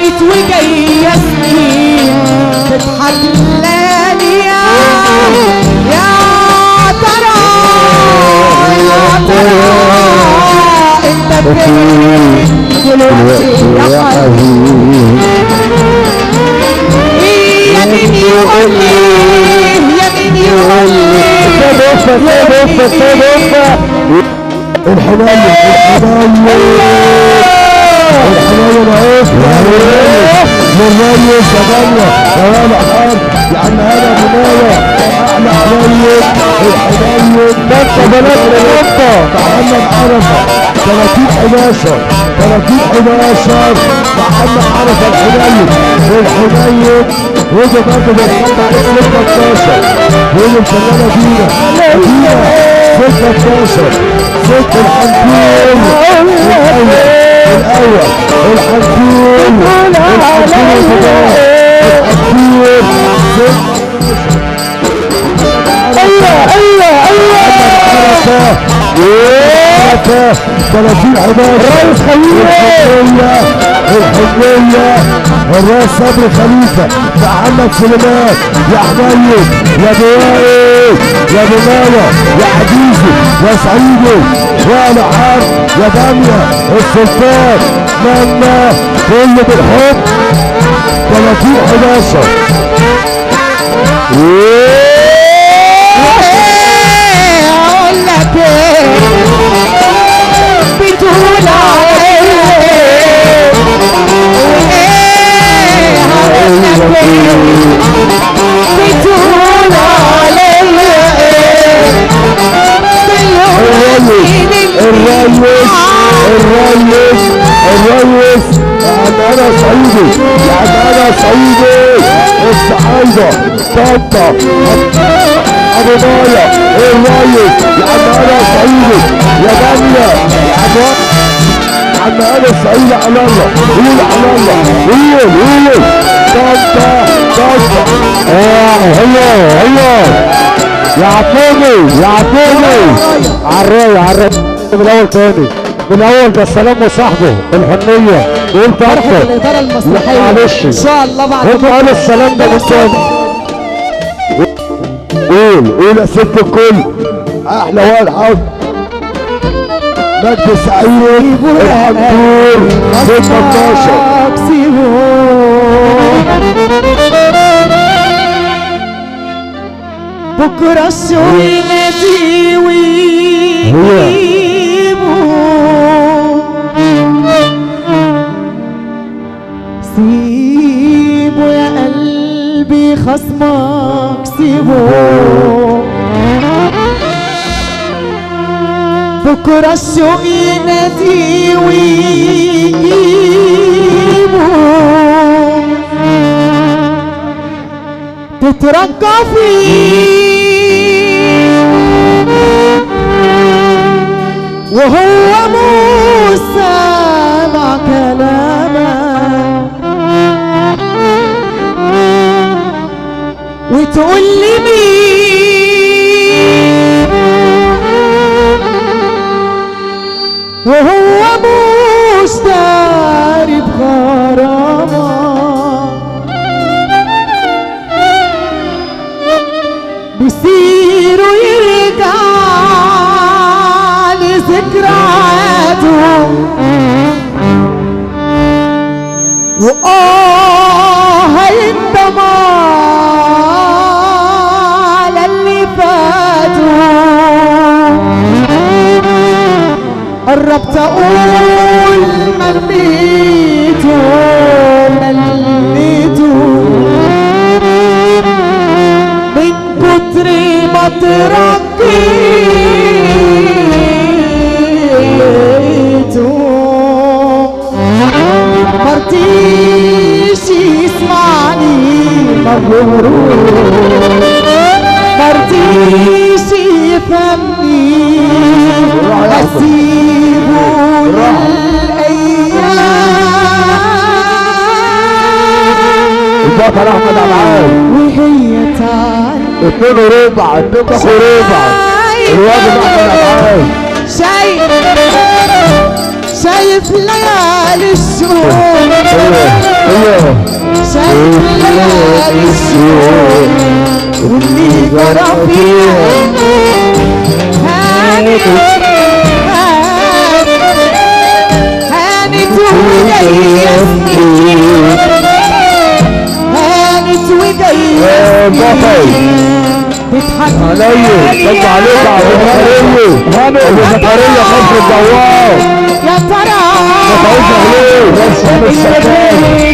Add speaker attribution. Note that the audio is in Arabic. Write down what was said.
Speaker 1: كانت وجايه سنين تتحلاني يا ترى انت فين دلوقتي يا حبيبي؟ يا مين يقول لي يا مين يقول لي
Speaker 2: الحناية للريس يا غالية حار يا عم هلا منايا احلى حناية الحناية بنت بلد لنقطة محمد عرفة 30/11 محمد عرفة الحناية وجه برضه بيتقطع 6/12 وجه مشغلة فينا 6/12 ست الحنطور الأول الحنطور عرفة 30/11 الرئيس الحنية الرئيس صبري خليفة محمد سليمان يا حميد يا بوائل يا بمايا يا حديثي يا سعيدي وعلى عام يا دنيا السلطان منا كله بالحب 30/11
Speaker 1: اقول لك بتقول عليا هقول لك بتقول عليا
Speaker 2: الريس يعني انا صعيدي الصعايدة طنطا ابو مايا الريس يعني انا صعيدي يا دنيا عم انا صعيدي على الله قول على الله قول طنطا هلا يا عطوني عالراي من الاول تاني من الاول ده السلام وصاحبه الحنية قول طنطا
Speaker 1: الاداره المسرحيه
Speaker 2: معلش
Speaker 1: ان شاء الله بعد
Speaker 2: قول السلام ده من تاني قول يا ست الكل احلى واحد حاضر مجد سعيد الحنطور 6/12
Speaker 1: بكره الشوق ينادي ويجيبه سيبه يا قلبي خصمك سيبه بكره الشوق ينادي ويجيبه تترجى فيه وهو مش سامع كلامك وتقول لي مين وهو مش داري بغرامك بيصيروا يرجع لذكرياته هيندم على اللي فاتوا قربت اقول مليته من كتر ما تركيته مرضيش يسمعني مغرور مرضيش يفهمني اسيبه للايام
Speaker 2: البطل احمد عبعال
Speaker 1: وهي تعال
Speaker 2: 2 وربع الواجب احمد عبعال
Speaker 1: شايف ليالي الشهور شايف ليالي الشهور واللي جرى فيها هانت وجاية هانت وجاية تضحك
Speaker 2: عليا طب عليك يا ابو زكريا خلف الدوار
Speaker 1: يا ترى
Speaker 2: ابو زكريا